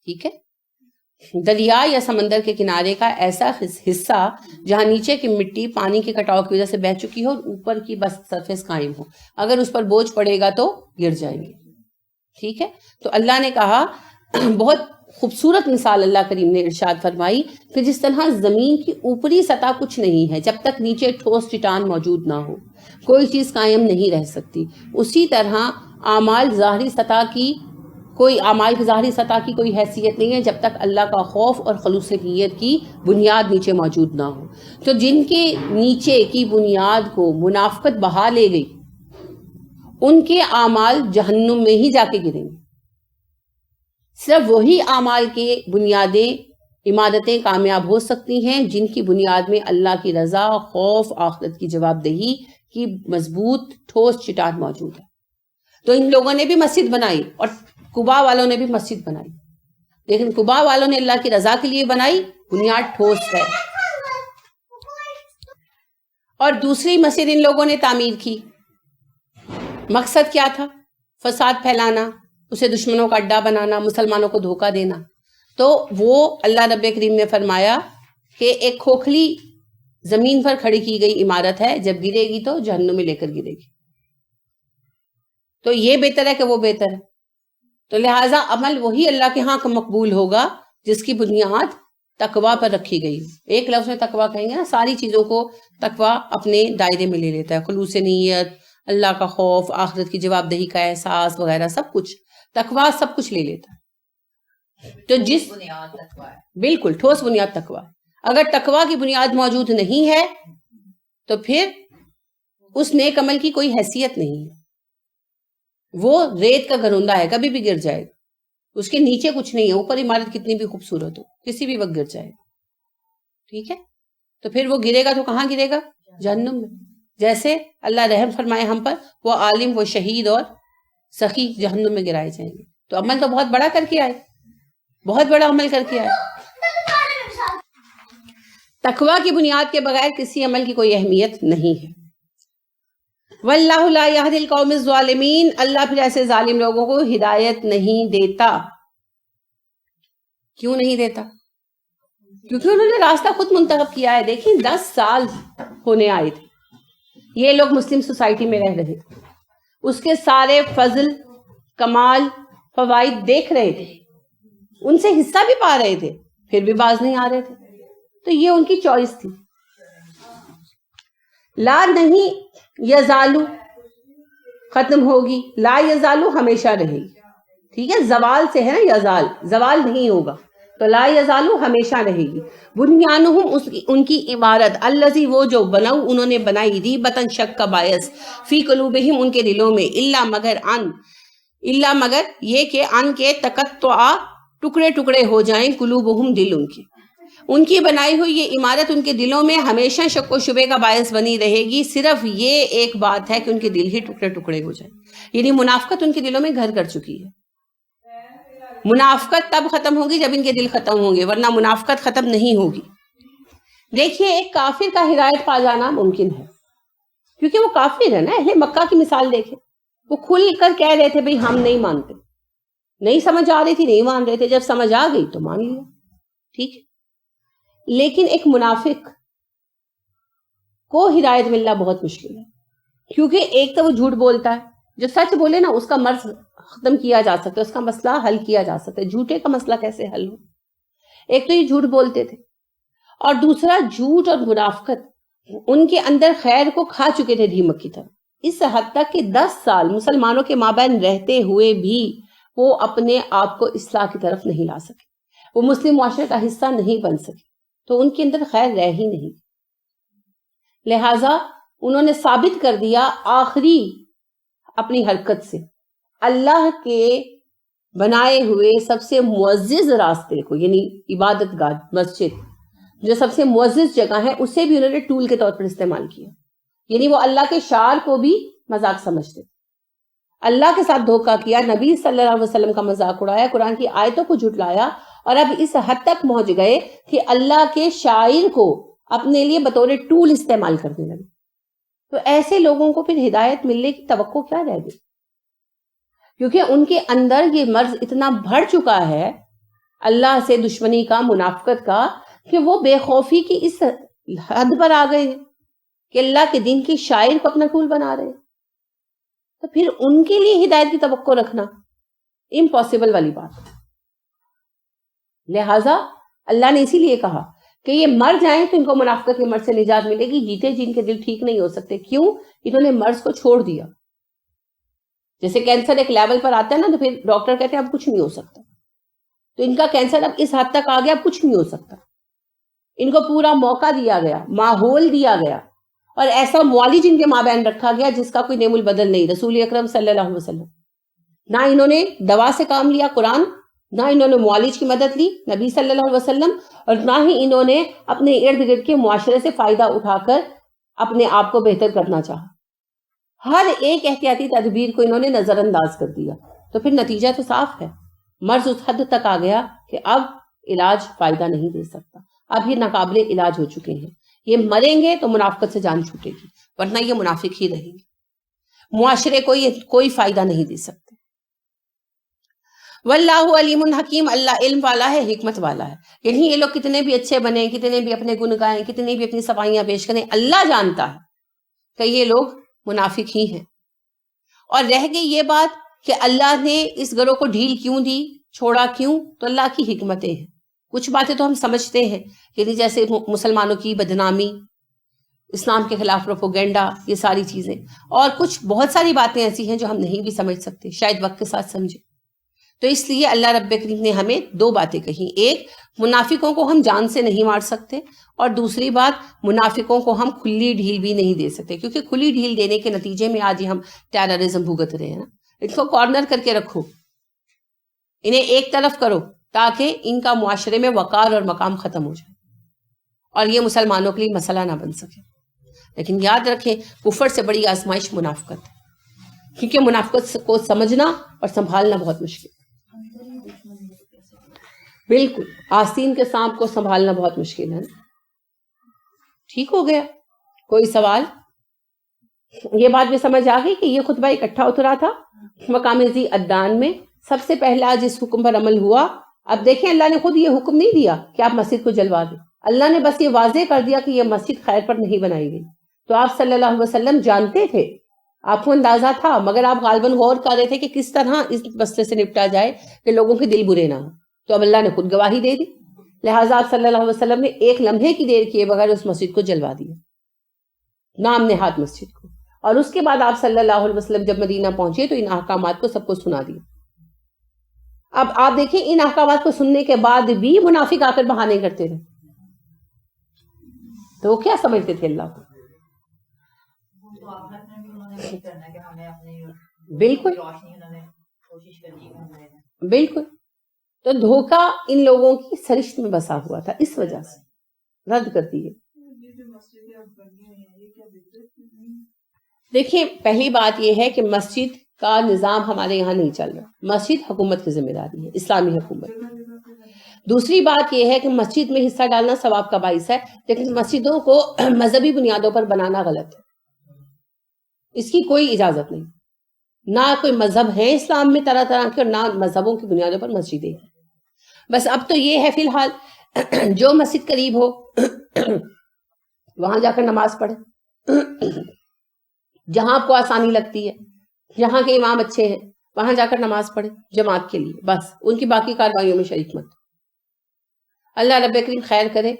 A: ٹھیک ہے؟ دریا یا سمندر کے کنارے کا ایسا حصہ جہاں نیچے کی مٹی پانی کے کٹاؤ کی وجہ سے بہہ چکی ہو اور اوپر کی بس سرفیس قائم ہو، اگر اس پر بوجھ پڑے گا تو گر جائیں گے. ٹھیک ہے، تو اللہ نے کہا، بہت خوبصورت مثال اللہ کریم نے ارشاد فرمائی کہ جس طرح زمین کی اوپری سطح کچھ نہیں ہے، جب تک نیچے ٹھوس چٹان موجود نہ ہو کوئی چیز قائم نہیں رہ سکتی، اسی طرح اعمال کی ظاہری سطح کی کوئی حیثیت نہیں ہے جب تک اللہ کا خوف اور خلوص نیت کی بنیاد نیچے موجود نہ ہو. تو جن کے نیچے کی بنیاد کو منافقت بہا لے گئی، ان کے اعمال جہنم میں ہی جا کے گریں گے. صرف وہی اعمال کے بنیادیں عمادتیں کامیاب ہو سکتی ہیں جن کی بنیاد میں اللہ کی رضا، خوف، آخرت کی جواب دہی کی مضبوط ٹھوس چٹان موجود ہے. تو ان لوگوں نے بھی مسجد بنائی اور قباء والوں نے بھی مسجد بنائی، لیکن قباء والوں نے اللہ کی رضا کے لیے بنائی، بنیاد ٹھوس ہے. اور دوسری مسجد ان لوگوں نے تعمیر کی، مقصد کیا تھا؟ فساد پھیلانا، اسے دشمنوں کا اڈا بنانا، مسلمانوں کو دھوکہ دینا. تو وہ اللہ رب کریم نے فرمایا کہ ایک کھوکھلی زمین پر کھڑی کی گئی عمارت ہے، جب گرے گی تو جہنم میں لے کر گرے گی. تو یہ بہتر ہے کہ وہ بہتر ہے. تو لہٰذا عمل وہی اللہ کے ہاں مقبول ہوگا جس کی بنیاد تقویٰ پر رکھی گئی. ایک لفظ میں تقویٰ کہیں گے نا، ساری چیزوں کو تقویٰ اپنے دائرے میں لے لیتا ہے، خلوص نیت، اللہ کا خوف، آخرت کی جواب دہی کا احساس وغیرہ، سب کچھ تقویٰ سب کچھ لے لیتا ہے. تو جس بالکل ٹھوس بنیاد تقویٰ. اگر تقویٰ کی بنیاد موجود نہیں ہے تو پھر اس نیک عمل کی کوئی حیثیت نہیں ہے. وہ ریت کا گھروندہ ہے، کبھی بھی گر جائے گا. اس کے نیچے کچھ نہیں ہے، اوپر عمارت کتنی بھی خوبصورت ہو کسی بھی وقت گر جائے گا. ٹھیک ہے، تو پھر وہ گرے گا تو کہاں گرے گا؟ جہنم میں. جیسے اللہ رحم فرمائے ہم پر، وہ عالم، وہ شہید اور سخی جہنم میں گرائے جائیں گے. تو عمل تو بہت بڑا کر کے آئے، بہت بڑا عمل کر کے آئے. تقویٰ کی بنیاد کے بغیر کسی عمل کی کوئی اہمیت نہیں ہے. واللہ لا یہدی القوم الظالمین، اللہ پھر ایسے ظالم لوگوں کو ہدایت نہیں دیتا. کیوں نہیں دیتا؟ کیونکہ انہوں نے راستہ خود منتخب کیا ہے. دیکھیں 10 سال ہونے آئے تھے، یہ لوگ مسلم سوسائٹی میں رہ رہے تھے، اس کے سارے فضل، کمال، فوائد دیکھ رہے تھے، ان سے حصہ بھی پا رہے تھے، پھر بھی باز نہیں آ رہے تھے. تو یہ ان کی چوائس تھی. لا نہیں یزالو ختم ہوگی، لا یزالو ہمیشہ رہے گی. ٹھیک ہے، زوال سے ہے نا، یزال زوال نہیں ہوگا، تو لا یزالو ہمیشہ رہے گی. بنیانہم ان کی عمارت، الذی وہ جو بناؤ انہوں نے بنائی، ریبتن شک کا باعث، فی قلوبہم ان کے دلوں میں، الا مگر یہ کہ ان کے تقطع ٹکڑے ٹکڑے ہو جائیں، قلوبہم دل ان کی بنائی ہوئی یہ عمارت ان کے دلوں میں ہمیشہ شک و شبے کا باعث بنی رہے گی. صرف یہ ایک بات ہے کہ ان کے دل ہی ٹکڑے ٹکڑے ہو جائیں. یعنی منافقت ان کے دلوں میں گھر کر چکی ہے. منافقت تب ختم ہوگی جب ان کے دل ختم ہوں گے، ورنہ منافقت ختم نہیں ہوگی. دیکھیے ایک کافر کا ہدایت پا جانا ممکن ہے، کیونکہ وہ کافر ہے نا. اہل مکہ کی مثال دیکھیں، وہ کھل کر کہہ رہے تھے بھئی ہم نہیں مانتے، نہیں سمجھ آ رہی تھی نہیں مان رہے تھے، جب سمجھ آ گئی تو مان لیا. ٹھیک ہے، لیکن ایک منافق کو ہدایت ملنا بہت مشکل ہے، کیونکہ ایک تو وہ جھوٹ بولتا ہے. جو سچ بولے نا اس کا مرض ختم کیا جا سکتا ہے، اس کا مسئلہ حل کیا جا سکتا ہے. جھوٹے کا مسئلہ کیسے حل ہو؟ ایک تو یہ جھوٹ بولتے تھے، اور دوسرا جھوٹ اور منافقت ان کے اندر خیر کو کھا چکے تھے دیمک کی طرح. اس حد تک کہ 10 سال مسلمانوں کے مابین رہتے ہوئے بھی وہ اپنے آپ کو اصلاح کی طرف نہیں لا سکے، وہ مسلم معاشرے کا حصہ نہیں بن سکے. تو ان کے اندر خیر رہ ہی نہیں. لہٰذا انہوں نے ثابت کر دیا آخری اپنی حرکت سے اللہ کے بنائے ہوئے سب سے معزز راستے کو، یعنی عبادت گاہ مسجد جو سب سے معزز جگہ ہے، اسے بھی انہوں نے ٹول کے طور پر استعمال کیا. یعنی وہ اللہ کے شعار کو بھی مذاق سمجھتے، اللہ کے ساتھ دھوکہ کیا، نبی صلی اللہ علیہ وسلم کا مذاق اڑایا، قرآن کی آیتوں کو جھٹلایا، اور اب اس حد تک پہنچ گئے کہ اللہ کے شاعر کو اپنے لیے بطور ٹول استعمال کرنے لگے. تو ایسے لوگوں کو پھر ہدایت ملنے کی توقع کیا رہ گئی؟ کیونکہ ان کے اندر یہ مرض اتنا بڑھ چکا ہے. اللہ سے دشمنی کا, منافقت کا, کہ وہ بے خوفی کی اس حد پر آ گئے ہیں کہ اللہ کے دین کی شاعر کو اپنا ٹول بنا رہے ہیں. تو پھر ان کے لیے ہدایت کی توقع رکھنا امپاسبل والی بات. لہٰذا اللہ نے اسی لیے کہا کہ یہ مر جائیں تو ان کو منافقت کے مرض سے نجات ملے گی. جیتے جن کے دل ٹھیک نہیں ہو سکتے. کیوں؟ انہوں نے مرض کو چھوڑ دیا. جیسے کینسر ایک لیول پر آتا ہے نا, تو پھر ڈاکٹر کہتے ہیں اب کچھ نہیں ہو سکتا. تو ان کا کینسر اب اس حد تک آ گیا, اب کچھ نہیں ہو سکتا. ان کو پورا موقع دیا گیا, ماحول دیا گیا, اور ایسا معالج ان کے مابین رکھا گیا جس کا کوئی نعم البدل نہیں, رسول اکرم صلی اللہ علیہ وسلم. نہ انہوں نے دوا سے کام لیا قرآن, نہ انہوں نے معالج کی مدد لی نبی صلی اللہ علیہ وسلم, اور نہ ہی انہوں نے اپنے ارد گرد کے معاشرے سے فائدہ اٹھا کر اپنے آپ کو بہتر کرنا چاہا. ہر ایک احتیاطی تدبیر کو انہوں نے نظر انداز کر دیا. تو پھر نتیجہ تو صاف ہے, مرض اس حد تک آ گیا کہ اب علاج فائدہ نہیں دے سکتا. اب یہ ناقابل علاج ہو چکے ہیں. یہ مریں گے تو منافقت سے جان چھوٹے گی, ورنہ یہ منافق ہی رہیں گے. معاشرے کو یہ کوئی فائدہ نہیں دے سکتے. واللہ علیم حکیم, اللہ علم والا ہے, حکمت والا ہے. یعنی یہ لوگ کتنے بھی اچھے بنیں, کتنے بھی اپنے گن گائیں, کتنی بھی اپنی صفائیاں پیش کریں, اللہ جانتا ہے کہ یہ لوگ منافق ہی ہیں. اور رہ گئی یہ بات کہ اللہ نے اس گروہ کو ڈھیل کیوں دی, چھوڑا کیوں, تو اللہ کی حکمتیں ہیں. کچھ باتیں تو ہم سمجھتے ہیں, یعنی جیسے مسلمانوں کی بدنامی, اسلام کے خلاف پروپیگنڈا, یہ ساری چیزیں. اور کچھ بہت ساری باتیں ایسی ہیں جو ہم نہیں بھی سمجھ سکتے, شاید وقت کے ساتھ سمجھیں. تو اس لیے اللہ رب کریم نے ہمیں دو باتیں کہیں. ایک, منافقوں کو ہم جان سے نہیں مار سکتے, اور دوسری بات, منافقوں کو ہم کھلی ڈھیل بھی نہیں دے سکتے, کیونکہ کھلی ڈھیل دینے کے نتیجے میں آج ہم ٹیررزم بھگت رہے ہیں نا. ان کو کارنر کر کے رکھو, انہیں ایک طرف کرو, تاکہ ان کا معاشرے میں وقار اور مقام ختم ہو جائے, اور یہ مسلمانوں کے لیے مسئلہ نہ بن سکے. لیکن یاد رکھیں, کفر سے بڑی آزمائش منافقت ہے, کیونکہ منافقت کو سمجھنا اور سنبھالنا بہت مشکل ہے. بالکل, آستین کے سانپ کو سنبھالنا بہت مشکل ہے. ٹھیک ہو گیا, کوئی سوال؟ یہ بات بھی سمجھ آ گئی کہ یہ خطبہ اکٹھا اترا تھا مقام ذی عدنان میں. سب سے پہلا جس حکم پر عمل ہوا, اب دیکھیں اللہ نے خود یہ حکم نہیں دیا کہ آپ مسجد کو جلوا دیں. اللہ نے بس یہ واضح کر دیا کہ یہ مسجد خیر پر نہیں بنائی گئی. تو آپ صلی اللہ علیہ وسلم جانتے تھے, آپ کو اندازہ تھا, مگر آپ غالباً غور کر رہے تھے کہ کس طرح اس مسئلے سے نپٹا جائے کہ لوگوں کے دل برے نہ ہوں. تو اب اللہ نے خود گواہی دے دی, لہٰذا آپ صلی اللہ علیہ وسلم نے ایک لمحے کی دیر کیے بغیر اس مسجد کو جلوا دیا, نام نہاد مسجد کو. اور اس کے بعد آپ صلی اللہ علیہ وسلم جب مدینہ پہنچے تو ان احکامات کو سب کو سنا دیا. اب آپ دیکھیں, ان احکامات کو سننے کے بعد بھی منافق آ کر بہانے کرتے رہے. تو وہ کیا سمجھتے تھے اللہ کو؟ بالکل بالکل. تو دھوکہ ان لوگوں کی سرشت میں بسا ہوا تھا, اس وجہ سے رد کر دیے. دیکھیں, پہلی بات یہ ہے کہ مسجد کا نظام ہمارے یہاں نہیں چل رہا. مسجد حکومت کی ذمہ داری ہے, اسلامی حکومت. دوسری بات یہ ہے کہ مسجد میں حصہ ڈالنا ثواب کا باعث ہے, لیکن مسجدوں کو مذہبی بنیادوں پر بنانا غلط ہے. اس کی کوئی اجازت نہیں. نہ کوئی مذہب ہے اسلام میں طرح طرح کے, اور نہ مذہبوں کی بنیادوں پر مسجدیں. بس اب تو یہ ہے فی الحال جو مسجد قریب ہو وہاں جا کر نماز پڑھے, جہاں آپ کو آسانی لگتی ہے, جہاں کے امام اچھے ہیں وہاں جا کر نماز پڑھے جماعت کے لیے, بس ان کی باقی کارروائیوں میں شریک مت. اللہ رب کریم خیر کرے,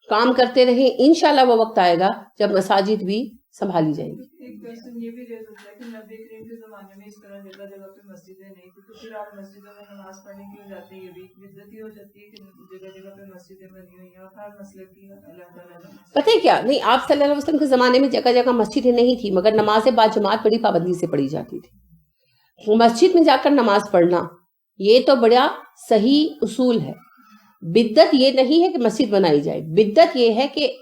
A: کام کرتے رہیں, انشاءاللہ وہ وقت آئے گا جب مساجد بھی سنبھالی جائیں گی.
C: ایک کوشچن یہ بھی ریز ہوتا ہے کہ نبی کریم کے زمانے میں اس طرح جگہ جگہ پہ مسجدیں نہیں تھی, تو پھر آپ مسجدوں میں نماز پڑھنے کی ہو جاتی ہے, یہ بھی بدعت ہی ہو جاتی ہے کہ جگہ جگہ پہ مسجدیں بنی ہوئی ہیں, اور ہر مسئلے کی اللہ تعالیٰ نے.
A: پتہ ہے کیا, نہیں, آپ صلی اللہ علیہ وسلم کے زمانے میں جگہ جگہ مسجدیں نہیں تھی, مگر نماز باجماعت بڑی پابندی سے پڑھی جاتی تھی. مسجد میں جا کر نماز پڑھنا یہ تو بڑا صحیح اصول ہے. بدعت یہ نہیں ہے کہ مسجد بنائی جائے, بدعت یہ ہے کہ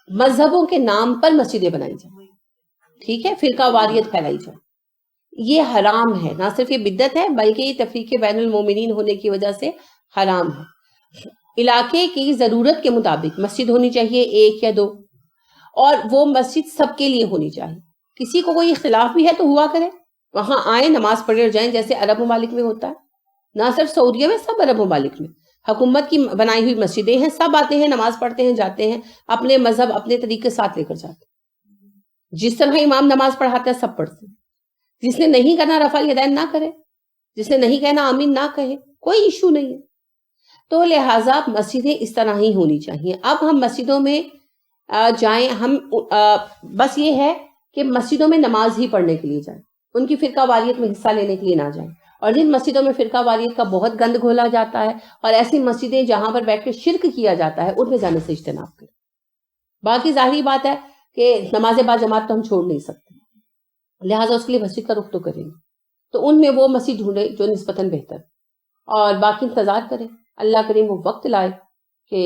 A: مذہبوں کے نام پر مسجدیں بنائی جائیں. ٹھیک ہے, فرقہ واریت پھیلائی جائے, یہ حرام ہے. نہ صرف یہ بدعت ہے بلکہ یہ تفریق بین المومنین ہونے کی وجہ سے حرام ہے. علاقے کی ضرورت کے مطابق مسجد ہونی چاہیے, ایک یا دو, اور وہ مسجد سب کے لیے ہونی چاہیے. کسی کو کوئی اختلاف بھی ہے تو ہوا کرے, وہاں آئیں نماز پڑھے اور جائیں, جیسے عرب ممالک میں ہوتا ہے. نہ صرف سعودیہ میں, سب عرب ممالک میں حکومت کی بنائی ہوئی مسجدیں ہیں, سب آتے ہیں, نماز پڑھتے ہیں, جاتے ہیں, اپنے مذہب اپنے طریقے ساتھ لے کر جاتے ہیں. جس طرح امام نماز پڑھاتا ہے سب پڑھتے ہیں. جس نے نہیں کرنا رفع الیدین نہ کرے, جس نے نہیں کہنا آمین نہ کہے, کوئی ایشو نہیں ہے. تو لہٰذا مسجدیں اس طرح ہی ہونی چاہیے. اب ہم مسجدوں میں جائیں, ہم بس یہ ہے کہ مسجدوں میں نماز ہی پڑھنے کے لیے جائیں, ان کی فرقہ واریت میں حصہ لینے کے لیے نہ جائیں. اور جن مسجدوں میں فرقہ واریت کا بہت گند گھولا جاتا ہے اور ایسی مسجدیں جہاں پر بیٹھ کے شرک کیا جاتا ہے, ان میں جانے سے اجتناب کریں. باقی ظاہری بات ہے کہ نماز با جماعت تو ہم چھوڑ نہیں سکتے, لہٰذا اس کے لیے مسجد کا رخ تو کریں گے. تو ان میں وہ مسجد ڈھونڈے جو نسبتاً بہتر, اور باقی انتظار کریں. اللہ کریم وہ وقت لائے کہ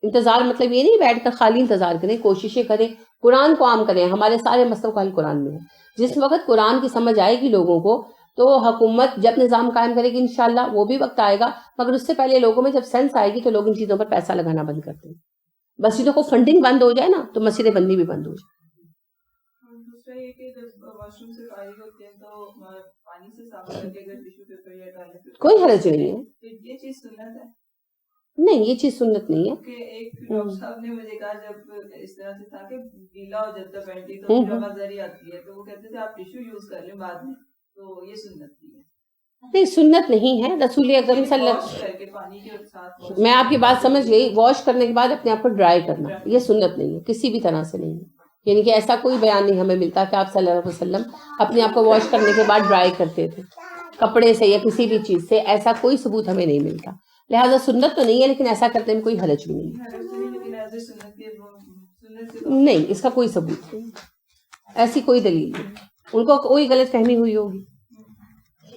A: انتظار مطلب یہ نہیں بیٹھ کر خالی انتظار کریں, کوششیں کریں, قرآن کو عام کریں. ہمارے سارے مسئلوں کا حل قرآن میں ہے. جس وقت قرآن کی سمجھ آئے گی لوگوں کو تو حکومت جب نظام قائم کرے گی انشاءاللہ, وہ بھی وقت آئے گا. مگر اس سے پہلے لوگوں میں جب سینس آئے گی تو لوگ ان چیزوں پر پیسہ لگانا بند کر دیں. مسجدوں کو فنڈنگ بند ہو جائے نا تو مسجدیں بننی بھی بند ہو جائے.
C: دوسرا یہ کہ جب واش روم سے فارغ ہوتے ہیں تو پانی سے صاف کر کے اگر ٹیشو پیپر یا ٹوائلٹ
A: کوئی حرج نہیں ہے.
C: یہ چیز سنت ہے؟
A: نہیں, یہ چیز سنت نہیں ہے.
C: کہ ایک ڈاکٹر صاحب نے مجھے کہا جب اس طرح سے تھا کہ گیلا ہو جاتا پینٹی تو آوازاری آتی ہے, تو وہ کہتے تھے آپ ٹیشو یوز کر لیں بعد میں, تو یہ سنت نہیں ہے.
A: نہیں, سنت نہیں ہے. رسول اکرم صلی اللہ, میں آپ کی بات سمجھ گئی, واش کرنے کے بعد اپنے آپ کو ڈرائی کرنا, یہ سنت نہیں ہے, کسی بھی طرح سے نہیں ہے. یعنی کہ ایسا کوئی بیان نہیں ہمیں ملتا کہ آپ صلی اللہ علیہ وسلم اپنے آپ کو واش کرنے کے بعد ڈرائی کرتے تھے کپڑے سے یا کسی بھی چیز سے, ایسا کوئی ثبوت ہمیں نہیں ملتا. لہٰذا سنت تو نہیں ہے, لیکن ایسا کرنے میں کوئی حرج بھی نہیں ہے. نہیں, اس کا کوئی ثبوت نہیں, ایسی کوئی دلیل نہیں. ان کو کوئی غلط فہمی ہوئی ہوگی.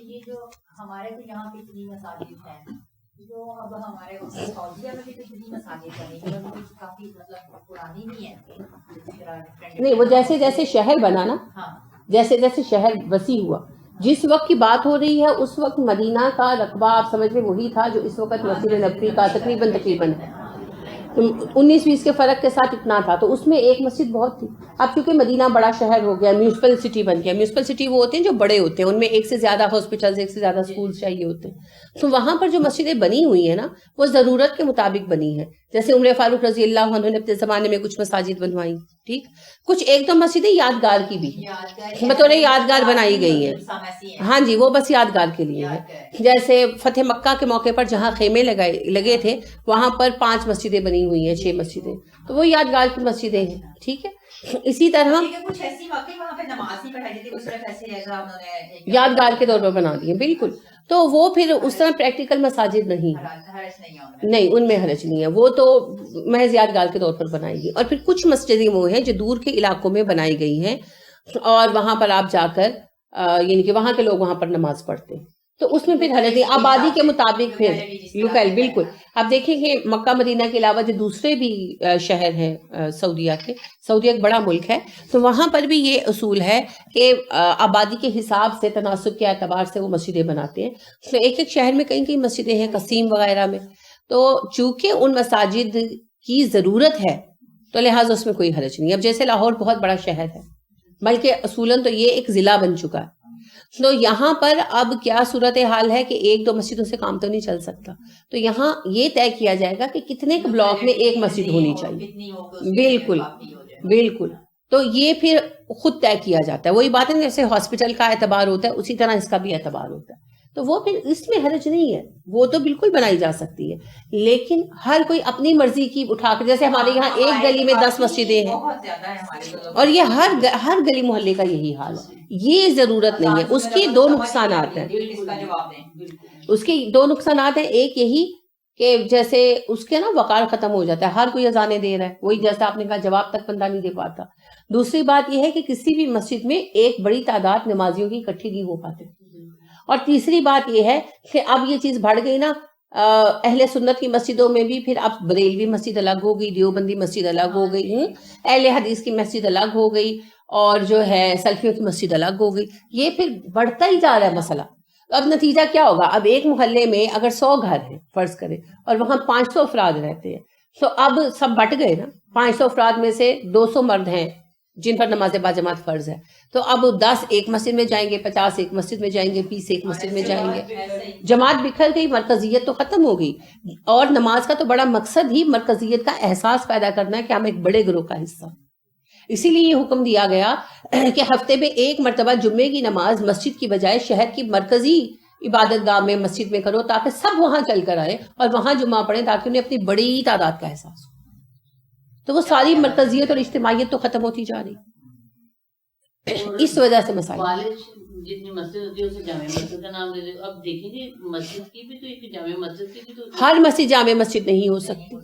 D: یہ جو ہمارے تو یہاں پہ اتنی مساجد ہیں, جو اب ہمارے سعودیہ میں بھی تو اتنی مساجد ہیں, کافی مطلب پرانی بھی ہیں.
A: نہیں, وہ جیسے جیسے شہر بنا نا, جیسے جیسے شہر وسیع ہوا, جس وقت کی بات ہو رہی ہے اس وقت مدینہ کا رقبہ آپ سمجھ لیں وہی تھا جو اس وقت مسجد نبوی کا تقریباً 19-20 کے فرق کے ساتھ اتنا تھا. تو اس میں ایک مسجد بہت تھی. اب چونکہ مدینہ بڑا شہر ہو گیا, میونسپل سٹی بن گیا. میونسپل سٹی وہ ہوتے ہیں جو بڑے ہوتے ہیں, ان میں ایک سے زیادہ ہاسپٹلز, ایک سے زیادہ سکولز چاہیے ہوتے ہیں. تو وہاں پر جو مسجدیں بنی ہوئی ہیں نا, وہ ضرورت کے مطابق بنی ہیں. جیسے عمر فاروق رضی اللہ عنہ نے اپنے زمانے میں کچھ مساجد بنوائی, ٹھیک. کچھ ایک دو مسجدیں یادگار کی بھی بطور یادگار بنائی گئی ہیں. ہاں جی, وہ بس یادگار کے لیے ہے. جیسے فتح مکہ کے موقع پر جہاں خیمے لگے تھے وہاں پر 5 مسجدیں بنی ہوئی ہیں, 6 مسجدیں, تو وہ یادگار کی مسجدیں ہیں, ٹھیک ہے. اسی طرح
D: کچھ ایسی واقعی وہاں پہ نماز نہیں پڑھائی جاتی, صرف ایسے جگہ انہوں نے
A: یادگار کے طور پر بنا دی ہیں, بالکل. تو وہ پھر اس طرح پریکٹیکل مساجد نہیں, نہیں ان میں حرج نہیں ہے, وہ تو محض یادگار کے طور پر بنائی گئی. اور پھر کچھ مسجدیں وہ ہیں جو دور کے علاقوں میں بنائی گئی ہیں, اور وہاں پر آپ جا کر یعنی کہ وہاں کے لوگ وہاں پر نماز پڑھتے ہیں, تو اس میں پھر حرج نہیں. آبادی کے مطابق پھر لوکل, بالکل. آپ دیکھیں کہ مکہ مدینہ کے علاوہ جو دوسرے بھی شہر ہیں سعودیہ کے, سعودیہ ایک بڑا ملک ہے, تو وہاں پر بھی یہ اصول ہے کہ آبادی کے حساب سے تناسب کے اعتبار سے وہ مسجدیں بناتے ہیں. تو ایک ایک شہر میں کئی کئی مسجدیں ہیں, قصیم وغیرہ میں. تو چونکہ ان مساجد کی ضرورت ہے تو لہٰذا اس میں کوئی حرج نہیں. اب جیسے لاہور بہت بڑا شہر ہے, بلکہ اصولاً تو یہ ایک ضلع بن چکا ہے, تو یہاں پر اب کیا صورتحال ہے کہ 1-2 مسجدوں سے کام تو نہیں چل سکتا. تو یہاں یہ طے کیا جائے گا کہ کتنے بلاک میں ایک مسجد ہونی چاہیے. بالکل بالکل. تو یہ پھر خود طے کیا جاتا ہے. وہی بات ہے جیسے ہاسپٹل کا اعتبار ہوتا ہے اسی طرح اس کا بھی اعتبار ہوتا ہے. تو وہ پھر اس میں حرج نہیں ہے, وہ تو بالکل بنائی جا سکتی ہے. لیکن ہر کوئی اپنی مرضی کی اٹھا کر, جیسے ہمارے یہاں ایک گلی میں 10 مسجدیں ہیں, اور یہ ہر گلی محلے کا یہی حال ہے. یہ ضرورت نہیں ہے. اس کی 2 نقصانات ہیں. اس کے 2 نقصانات ہیں. ایک یہی کہ جیسے اس کے نا وقار ختم ہو جاتا ہے, ہر کوئی اذانیں دے رہا ہے, وہی جیسا آپ نے کہا جواب تک بندہ نہیں دے پاتا. دوسری بات یہ ہے کہ کسی بھی مسجد میں ایک بڑی تعداد نمازیوں کی اکٹھی نہیں ہو پاتے. اور تیسری بات یہ ہے کہ اب یہ چیز بڑھ گئی نا, اہل سنت کی مسجدوں میں بھی پھر اب بریلوی مسجد الگ ہو گئی, دیوبندی مسجد الگ ہو گئی, اہل حدیث کی مسجد الگ ہو گئی, اور جو ہے سلفیوں کی مسجد الگ ہو گئی. یہ پھر بڑھتا ہی جا رہا ہے مسئلہ. اب نتیجہ کیا ہوگا؟ اب ایک محلے میں اگر 100 گھر ہیں فرض کریں, اور وہاں 500 افراد رہتے ہیں, تو اب سب بٹ گئے نا. 500 افراد میں سے 200 مرد ہیں, جن پر نماز باجماعت فرض ہے. تو اب 10 ایک مسجد میں جائیں گے, 50 ایک مسجد میں جائیں گے, 20 ایک مسجد میں جائیں گے. جماعت بکھر گئی, مرکزیت تو ختم ہو گئی. اور نماز کا تو بڑا مقصد ہی مرکزیت کا احساس پیدا کرنا ہے کہ ہم ایک بڑے گروہ کا حصہ. اسی لیے یہ حکم دیا گیا کہ ہفتے میں ایک مرتبہ جمعے کی نماز مسجد کی بجائے شہر کی مرکزی عبادت گاہ میں, مسجد میں کرو, تاکہ سب وہاں چل کر آئے اور وہاں جمعہ پڑھیں, تاکہ انہیں اپنی بڑی تعداد کا احساس ہو. تو وہ ساری مرکزیت اور اجتماعیت تو ختم ہوتی جا رہی, اس وجہ سے مسائل.
E: جتنی مسجد ہوتی ہے اسے جامع مسجد کا نام دے دے. اب دیکھیں گے مسجد کی بھی تو ایک جامع مسجد کی بھی تو
A: ہر مسجد جامع مسجد نہیں ہو سکتی.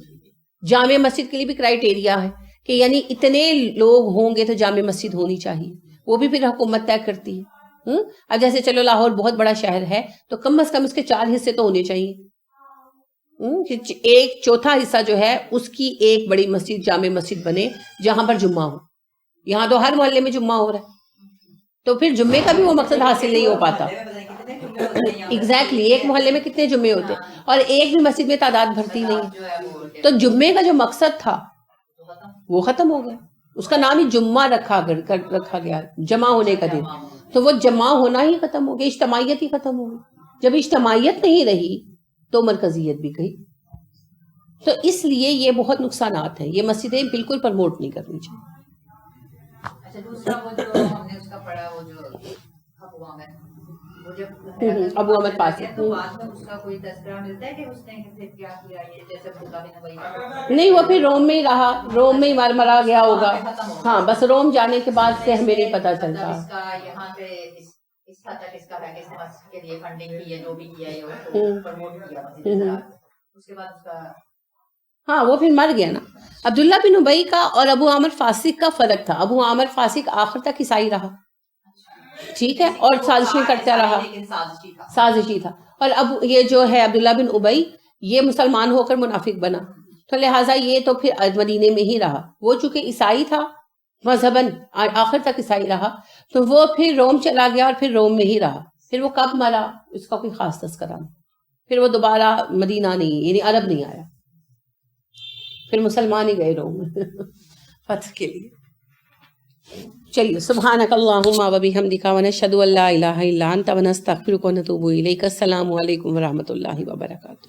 A: جامع مسجد کے لیے بھی کرائیٹیریا ہے کہ یعنی اتنے لوگ ہوں گے تو جامع مسجد ہونی چاہیے, وہ بھی پھر حکومت طے کرتی ہے. اب جیسے چلو لاہور بہت بڑا شہر ہے تو کم از کم اس کے 4 حصے تو ہونے چاہیے. ایک چوتھا حصہ جو ہے اس کی ایک بڑی مسجد جامع مسجد بنے جہاں پر جمعہ ہو. یہاں تو ہر محلے میں جمعہ ہو رہا ہے, تو پھر جمعے کا بھی وہ مقصد حاصل نہیں ہو پاتا. ایگزیکٹلی ایک محلے میں کتنے جمعے ہوتے اور ایک بھی مسجد میں تعداد بھرتی نہیں. تو جمعے کا جو مقصد تھا وہ ختم ہو گیا. اس کا نام ہی جمعہ رکھا گیا, جمع ہونے کا دن. تو وہ جمع ہونا ہی ختم ہو گیا, اجتماعیت ہی ختم ہو گئی. جب اجتماعیت نہیں رہی تو مرکزیت بھی گئی. تو اس لیے یہ بہت نقصانات ہیں, یہ مسجدیں بالکل پروموٹ نہیں کرنی چاہیے.
D: اچھا دوسرا وہ جو ہم نے اس کا پڑھا وہ جو ابو عامر, وہ جب
A: ابو عامر پاسی,
D: تو بعد میں اس کا کوئی تذکرہ ملتا ہے کہ اس نے پھر کیا کیا, یہ جیسے عبداللہ بن ابی
A: نہیں, وہ پھر روم میں ہی رہا, روم میں ہی مرا گیا ہوگا. ہاں بس روم جانے کے بعد سے ہمیں نہیں پتا چلتا.
D: اس کا یہاں پہ اس حد تک اس کا ہے کہ اس نے مسجد کے لیے فنڈنگ کی ہے, جو بھی کیا ہے وہ پروموٹ کیا مسجد. اس کے بعد اس کا
A: ہاں وہ پھر مر گیا نا. عبداللہ بن ابی کا اور ابو عامر فاسق کا فرق تھا. ابو عامر فاسق آخر تک عیسائی رہا, ٹھیک ہے, اور سازشیں کرتا رہا, سازشی تھا. اور اب یہ جو ہے عبداللہ بن ابی یہ مسلمان ہو کر منافق بنا, تو لہٰذا یہ تو پھر مدینے میں ہی رہا. وہ چونکہ عیسائی تھا مذہباً, آخر تک عیسائی رہا, تو وہ پھر روم چلا گیا اور پھر روم میں ہی رہا. پھر وہ کب مرا اس کا کوئی خاص تذکرہ نہیں. پھر وہ دوبارہ مدینہ نہیں, یعنی عرب نہیں آیا, پھر مسلمان ہی گئے روم فتح کے لیے. چلیے, سبحانک اللہم و بحمدک ونشہد ان لا الہ الا انت ونستغفرک ونتوب الیک. السلام علیکم ورحمۃ اللہ وبرکاتہ.